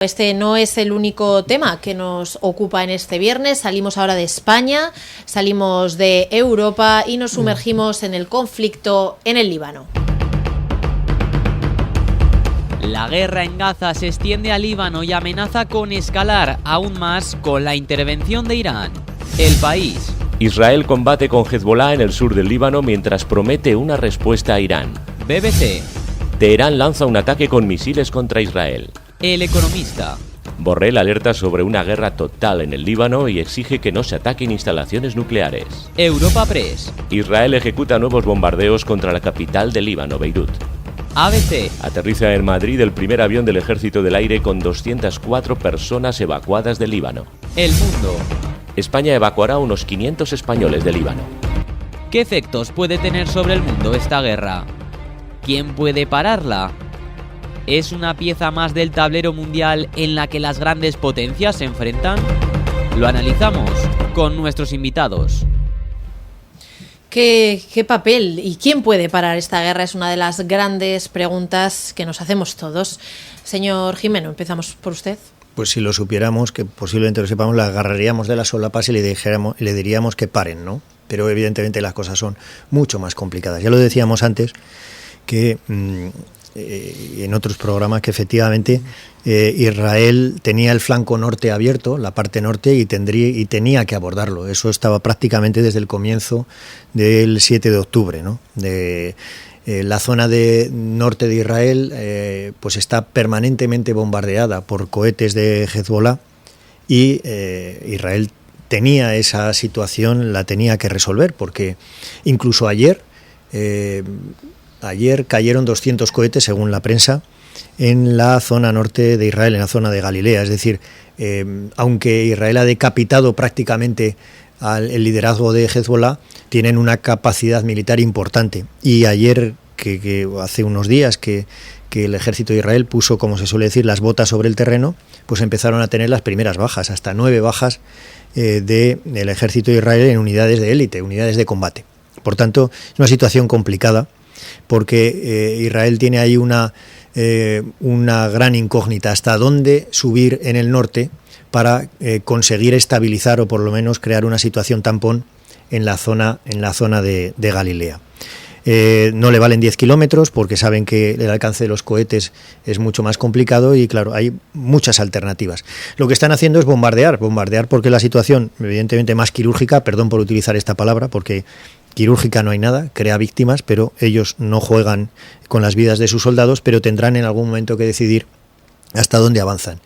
Este no es el único tema que nos ocupa en este viernes. Salimos ahora de España, salimos de Europa y nos sumergimos en el conflicto en el Líbano. La guerra en Gaza se extiende al Líbano y amenaza con escalar aún más con la intervención de Irán. El País. Israel combate con Hezbollah en el sur del Líbano mientras promete una respuesta a Irán. BBC. Teherán lanza un ataque con misiles contra Israel. El Economista. Borrell alerta sobre una guerra total en el Líbano y exige que no se ataquen instalaciones nucleares. Europa Press. Israel ejecuta nuevos bombardeos contra la capital del Líbano, Beirut. ABC. Aterriza en Madrid el primer avión del Ejército del Aire con 204 personas evacuadas del Líbano. El Mundo. España evacuará unos 500 españoles del Líbano. ¿Qué efectos puede tener sobre el mundo esta guerra? ¿Quién puede pararla? ¿Es una pieza más del tablero mundial en la que las grandes potencias se enfrentan? Lo analizamos con nuestros invitados. ¿Qué papel y quién puede parar esta guerra? Es una de las grandes preguntas que nos hacemos todos. Señor Jimeno, empezamos por usted. Pues si lo supiéramos, que posiblemente lo sepamos, la agarraríamos de las solapas y le diríamos que paren, ¿no? Pero evidentemente las cosas son mucho más complicadas. Ya lo decíamos antes, que en otros programas, que efectivamente Israel tenía el flanco norte abierto, la parte norte, y tenía que abordarlo. Eso estaba prácticamente desde el comienzo del 7 de octubre, ¿no? La zona de norte de Israel pues está permanentemente bombardeada por cohetes de Hezbollah y Israel tenía esa situación, la tenía que resolver, porque incluso ayer cayeron 200 cohetes, según la prensa, en la zona norte de Israel, en la zona de Galilea. Es decir, aunque Israel ha decapitado prácticamente el liderazgo de Hezbollah, tienen una capacidad militar importante. Y ayer, que hace unos días que el ejército de Israel puso, como se suele decir, las botas sobre el terreno, pues empezaron a tener las primeras bajas, hasta 9 bajas del ejército de Israel en unidades de élite, unidades de combate. Por tanto, es una situación complicada, porque Israel tiene ahí una gran incógnita, hasta dónde subir en el norte para conseguir estabilizar o por lo menos crear una situación tampón en la zona de Galilea. No le valen 10 kilómetros porque saben que el alcance de los cohetes es mucho más complicado y claro, hay muchas alternativas. Lo que están haciendo es bombardear porque la situación, evidentemente más quirúrgica, perdón por utilizar esta palabra, porque quirúrgica no hay nada, crea víctimas, pero ellos no juegan con las vidas de sus soldados, pero tendrán en algún momento que decidir hasta dónde avanzan.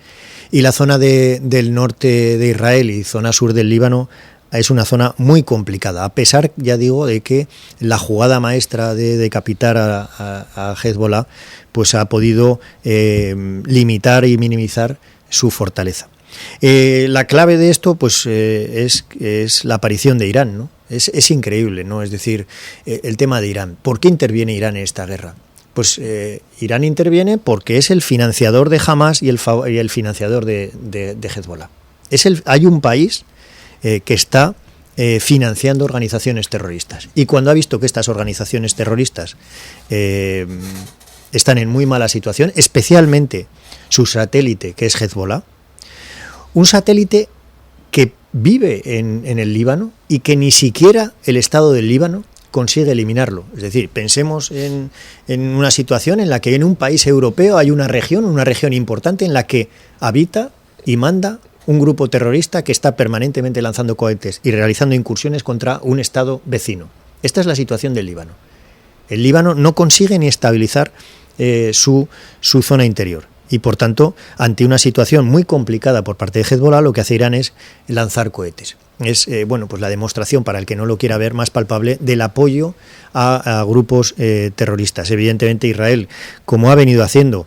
Y la zona del norte de Israel y zona sur del Líbano es una zona muy complicada, a pesar, ya digo, de que la jugada maestra de decapitar a Hezbollah pues ha podido limitar y minimizar su fortaleza. La clave de esto pues es la aparición de Irán, ¿no? Es increíble, ¿no? Es decir, el tema de Irán. ¿Por qué interviene Irán en esta guerra? Pues Irán interviene porque es el financiador de Hamas y el financiador de Hezbollah. Hay un país que está financiando organizaciones terroristas. Y cuando ha visto que estas organizaciones terroristas están en muy mala situación, especialmente su satélite, que es Hezbollah, un satélite que vive en el Líbano y que ni siquiera el Estado del Líbano consigue eliminarlo. Es decir, pensemos en una situación en la que en un país europeo hay una región importante en la que habita y manda un grupo terrorista que está permanentemente lanzando cohetes y realizando incursiones contra un Estado vecino. Esta es la situación del Líbano. El Líbano no consigue ni estabilizar su zona interior. Y por tanto, ante una situación muy complicada por parte de Hezbollah, lo que hace Irán es lanzar cohetes. Es pues la demostración, para el que no lo quiera ver, más palpable del apoyo a grupos terroristas. Evidentemente Israel, como ha venido haciendo,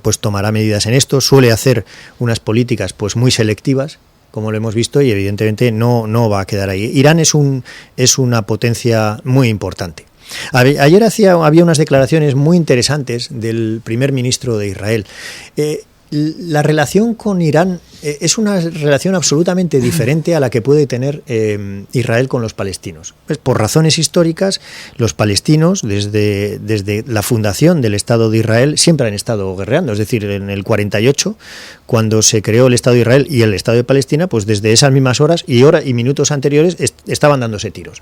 pues tomará medidas en esto, suele hacer unas políticas pues muy selectivas, como lo hemos visto, y evidentemente no va a quedar ahí. Irán es una potencia muy importante. Ayer había unas declaraciones muy interesantes del primer ministro de Israel. la relación con Irán es una relación absolutamente diferente a la que puede tener Israel con los palestinos. Pues por razones históricas, los palestinos, desde la fundación del Estado de Israel, siempre han estado guerreando. Es decir, en el 48, cuando se creó el Estado de Israel y el Estado de Palestina, pues desde esas mismas horas y minutos anteriores estaban dándose tiros.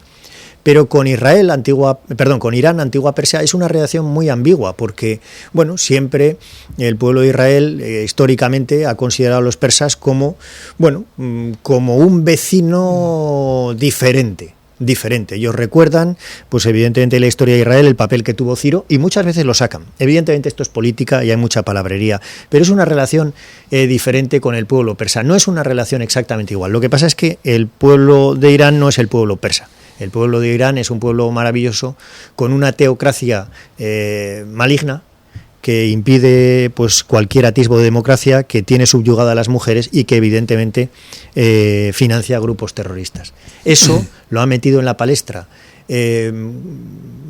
Pero con con Irán, antigua Persia, es una relación muy ambigua, porque, bueno, siempre el pueblo de Israel históricamente ha considerado a los persas como un vecino diferente. Ellos recuerdan, pues evidentemente en la historia de Israel, el papel que tuvo Ciro, y muchas veces lo sacan. Evidentemente esto es política y hay mucha palabrería, pero es una relación diferente con el pueblo persa. No es una relación exactamente igual. Lo que pasa es que el pueblo de Irán no es el pueblo persa. El pueblo de Irán es un pueblo maravilloso, con una teocracia maligna, que impide pues cualquier atisbo de democracia, que tiene subyugada a las mujeres y que evidentemente financia grupos terroristas. Eso lo ha metido en la palestra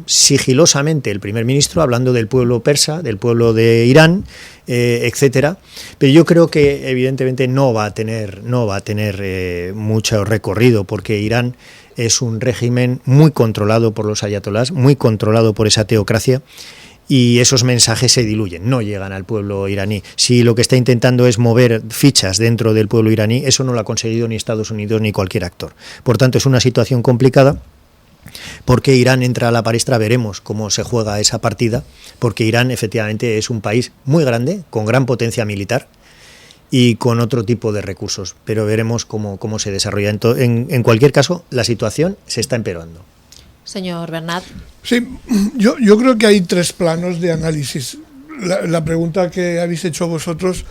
sigilosamente el primer ministro, hablando del pueblo persa, del pueblo de Irán, etcétera. Pero yo creo que evidentemente no va a tener mucho recorrido, porque Irán es un régimen muy controlado por los ayatolás, muy controlado por esa teocracia, y esos mensajes se diluyen, no llegan al pueblo iraní. Si lo que está intentando es mover fichas dentro del pueblo iraní, eso no lo ha conseguido ni Estados Unidos ni cualquier actor. Por tanto, es una situación complicada, porque Irán entra a la palestra. Veremos cómo se juega esa partida, porque Irán efectivamente es un país muy grande, con gran potencia militar y con otro tipo de recursos, pero veremos cómo se desarrolla. En cualquier caso, la situación se está empeorando. Señor Bernat. Sí, yo creo que hay tres planos de análisis. La pregunta que habéis hecho vosotros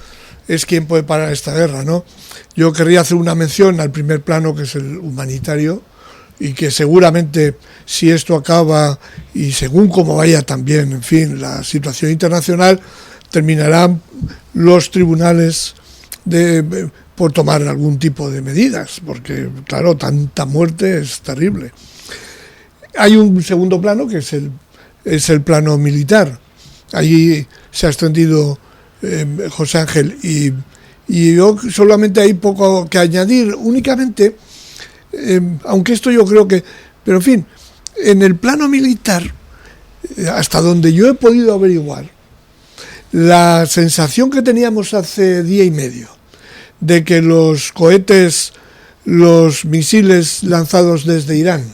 es quién puede parar esta guerra, ¿no? Yo querría hacer una mención al primer plano, que es el humanitario, y que seguramente, si esto acaba y según cómo vaya también, en fin, la situación internacional, terminarán los tribunales por tomar algún tipo de medidas, porque claro, tanta muerte es terrible. Hay un segundo plano, que es el plano militar. Allí se ha extendido José Ángel, y yo solamente hay poco que añadir, únicamente, aunque esto yo creo que, pero en fin, en el plano militar, hasta donde yo he podido averiguar, la sensación que teníamos hace día y medio de que los cohetes, los misiles lanzados desde Irán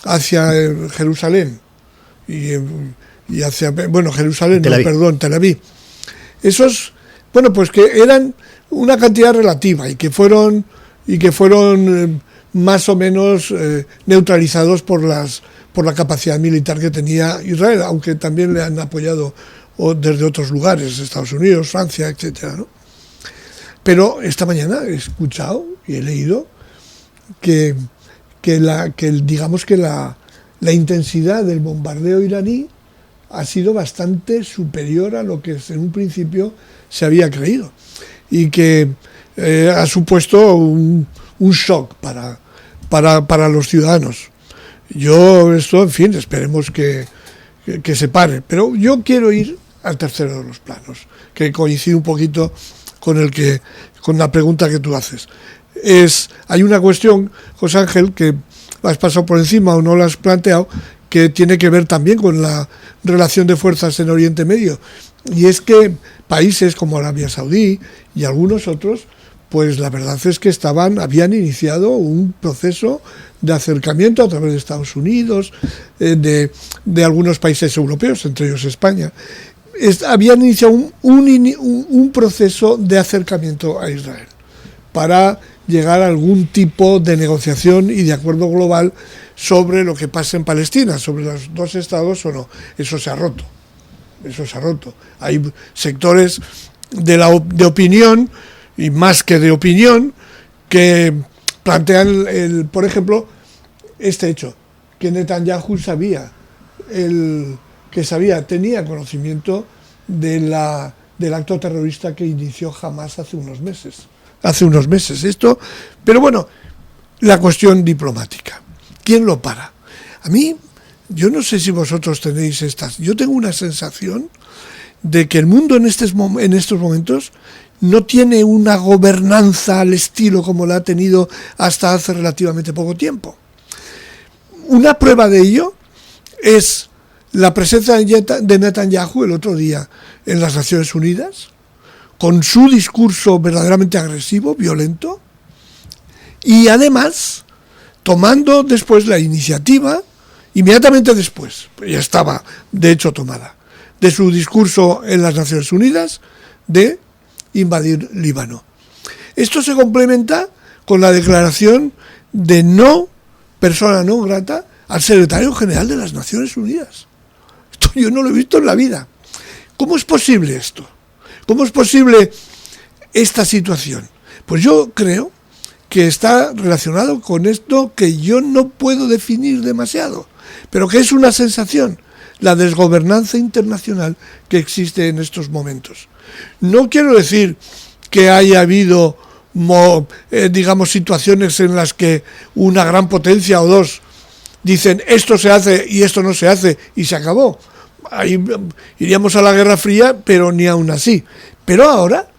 hacia Jerusalén y hacia, Jerusalén, Tel Aviv, esos, pues que eran una cantidad relativa y que fueron más o menos neutralizados por la capacidad militar que tenía Israel, aunque también le han apoyado desde otros lugares, Estados Unidos, Francia, etcétera, ¿no? Pero esta mañana he escuchado y he leído que la intensidad del bombardeo iraní ha sido bastante superior a lo que en un principio se había creído, y que ha supuesto un shock para los ciudadanos. Yo esto, en fin, esperemos que se pare. Pero yo quiero ir al tercero de los planos, que coincide un poquito con la pregunta que tú haces. Hay una cuestión, José Ángel, que has pasado por encima o no la has planteado, que tiene que ver también con la relación de fuerzas en Oriente Medio. Y es que países como Arabia Saudí y algunos otros, pues la verdad es que habían iniciado un proceso de acercamiento a través de Estados Unidos, de algunos países europeos, entre ellos España. Habían iniciado un proceso de acercamiento a Israel para llegar a algún tipo de negociación y de acuerdo global sobre lo que pasa en Palestina, sobre los dos estados o no. Eso se ha roto. Hay sectores de opinión, y más que de opinión, que plantean, por ejemplo, este hecho, que Netanyahu tenía conocimiento del acto terrorista que inició Hamas hace unos meses. Pero bueno, la cuestión diplomática. ¿Quién lo para? A mí, yo no sé si vosotros tenéis yo tengo una sensación de que el mundo en estos momentos no tiene una gobernanza al estilo como la ha tenido hasta hace relativamente poco tiempo. Una prueba de ello es la presencia de Netanyahu el otro día en las Naciones Unidas, con su discurso verdaderamente agresivo, violento, y además tomando después la iniciativa, inmediatamente después, ya estaba de hecho tomada, de su discurso en las Naciones Unidas, de invadir Líbano. Esto se complementa con la declaración de no persona non grata al secretario general de las Naciones Unidas. Esto yo no lo he visto en la vida. ¿Cómo es posible esto? ¿Cómo es posible esta situación? Pues yo creo que está relacionado con esto que yo no puedo definir demasiado, pero que es una sensación, la desgobernanza internacional que existe en estos momentos. No quiero decir que haya habido, digamos, situaciones en las que una gran potencia o dos dicen esto se hace y esto no se hace y se acabó. Ahí iríamos a la Guerra Fría, pero ni aún así. Pero ahora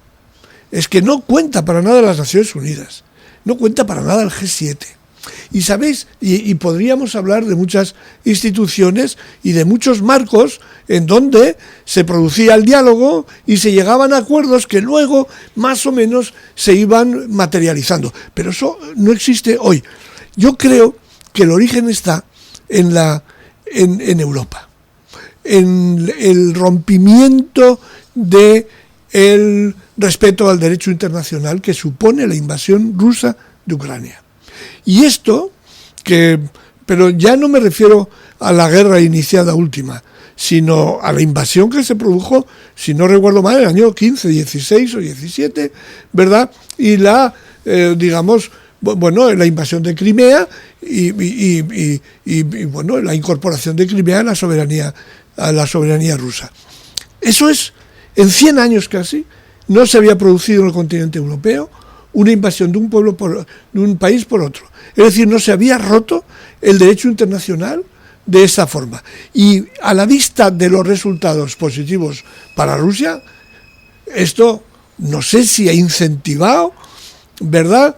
es que no cuenta para nada las Naciones Unidas, no cuenta para nada el G7. Y sabéis, y podríamos hablar de muchas instituciones y de muchos marcos en donde se producía el diálogo y se llegaban a acuerdos que luego más o menos se iban materializando. Pero eso no existe hoy. Yo creo que el origen está en Europa, en el rompimiento de el respeto al derecho internacional que supone la invasión rusa de Ucrania. Y esto, pero ya no me refiero a la guerra iniciada última, sino a la invasión que se produjo, si no recuerdo mal, en el año 15, 16 o 17, ¿verdad? Y la invasión de Crimea y la incorporación de Crimea a la soberanía rusa. Eso es, en 100 años casi, no se había producido en el continente europeo una invasión de un pueblo de un país por otro. Es decir, no se había roto el derecho internacional de esa forma. Y a la vista de los resultados positivos para Rusia, esto no sé si ha incentivado, ¿verdad?,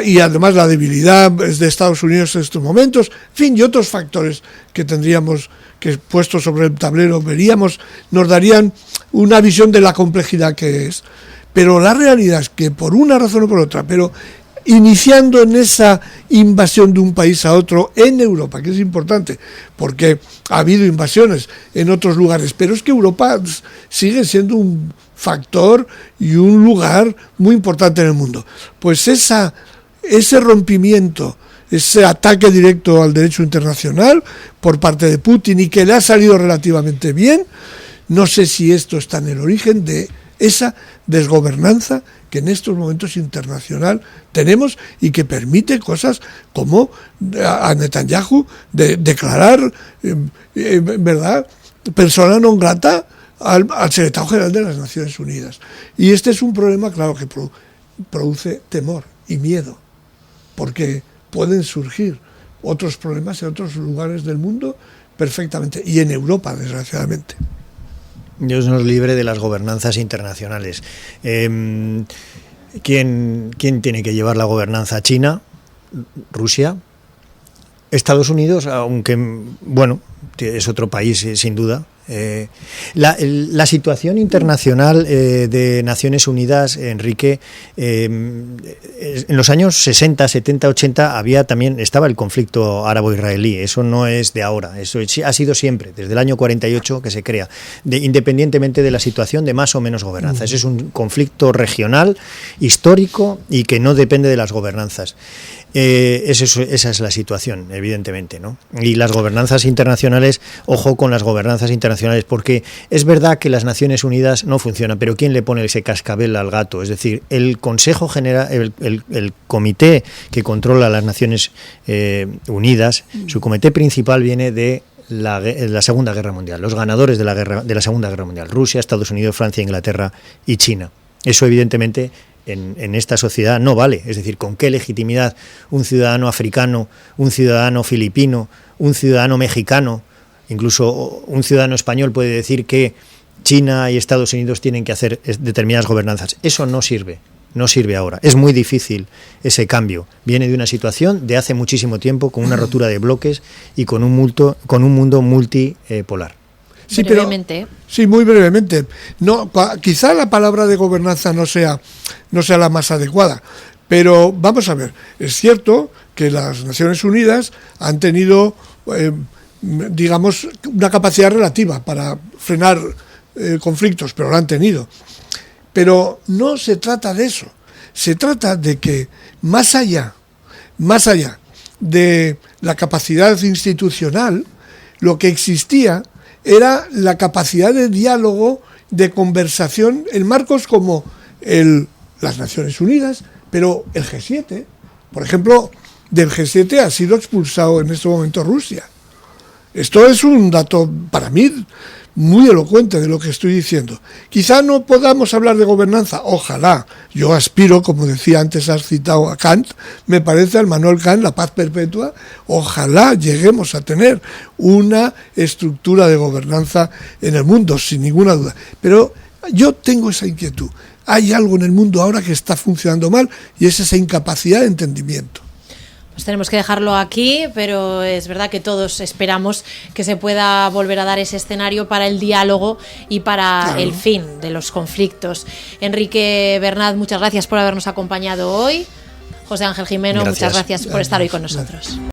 y además la debilidad de Estados Unidos en estos momentos, en fin, y otros factores que tendríamos que, puestos sobre el tablero, veríamos, nos darían una visión de la complejidad que es. Pero la realidad es que por una razón o por otra, pero iniciando en esa invasión de un país a otro en Europa, que es importante, porque ha habido invasiones en otros lugares, pero es que Europa sigue siendo un factor y un lugar muy importante en el mundo. Pues ese rompimiento, ese ataque directo al derecho internacional por parte de Putin y que le ha salido relativamente bien, no sé si esto está en el origen de esa desgobernanza que en estos momentos internacional tenemos y que permite cosas como a Netanyahu declarar, ¿verdad?, persona non grata al secretario general de las Naciones Unidas. Y este es un problema, claro, que produce temor y miedo, porque pueden surgir otros problemas en otros lugares del mundo perfectamente, y en Europa, desgraciadamente. Dios nos libre de las gobernanzas internacionales. ¿Quién tiene que llevar la gobernanza? ¿China? ¿Rusia? ¿Estados Unidos? Aunque, bueno, es otro país sin duda. La situación internacional de Naciones Unidas, Enrique, en los años 60, 70, 80 estaba el conflicto árabo-israelí. Eso no es de ahora, eso ha sido siempre, desde el año 48 que se crea, independientemente de la situación de más o menos gobernanza. Ese es un conflicto regional, histórico y que no depende de las gobernanzas. Esa es la situación, evidentemente, ¿no? Y las gobernanzas internacionales, ojo con las gobernanzas internacionales, porque es verdad que las Naciones Unidas no funcionan, pero ¿quién le pone ese cascabel al gato? Es decir, el Consejo General, el comité que controla las Naciones Unidas, su comité principal viene de la Segunda Guerra Mundial, los ganadores de la Segunda Guerra Mundial, Rusia, Estados Unidos, Francia, Inglaterra y China. Eso, evidentemente, en esta sociedad no vale. Es decir, ¿con qué legitimidad un ciudadano africano, un ciudadano filipino, un ciudadano mexicano, incluso un ciudadano español puede decir que China y Estados Unidos tienen que hacer determinadas gobernanzas. Eso no sirve ahora. Es muy difícil ese cambio. Viene de una situación de hace muchísimo tiempo, con una rotura de bloques y con un mundo multipolar. Sí, brevemente. Sí, muy brevemente. No, quizá la palabra de gobernanza no sea la más adecuada, pero vamos a ver, es cierto que las Naciones Unidas han tenido, digamos, una capacidad relativa para frenar conflictos, pero lo han tenido. Pero no se trata de eso, se trata de que más allá de la capacidad institucional, lo que existía era la capacidad de diálogo, de conversación en marcos como las Naciones Unidas, pero el G7, por ejemplo, del G7 ha sido expulsado en este momento Rusia. Esto es un dato para mí muy elocuente de lo que estoy diciendo. Quizá no podamos hablar de gobernanza, ojalá. Yo aspiro, como decía antes, has citado a Kant, me parece al Manuel Kant, la paz perpetua, ojalá lleguemos a tener una estructura de gobernanza en el mundo, sin ninguna duda. Pero yo tengo esa inquietud. Hay algo en el mundo ahora que está funcionando mal y es esa incapacidad de entendimiento. Pues tenemos que dejarlo aquí, pero es verdad que todos esperamos que se pueda volver a dar ese escenario para el diálogo y para el fin de los conflictos. Enrique Bernat, muchas gracias por habernos acompañado hoy. José Ángel Jimeno, muchas gracias por estar hoy con nosotros.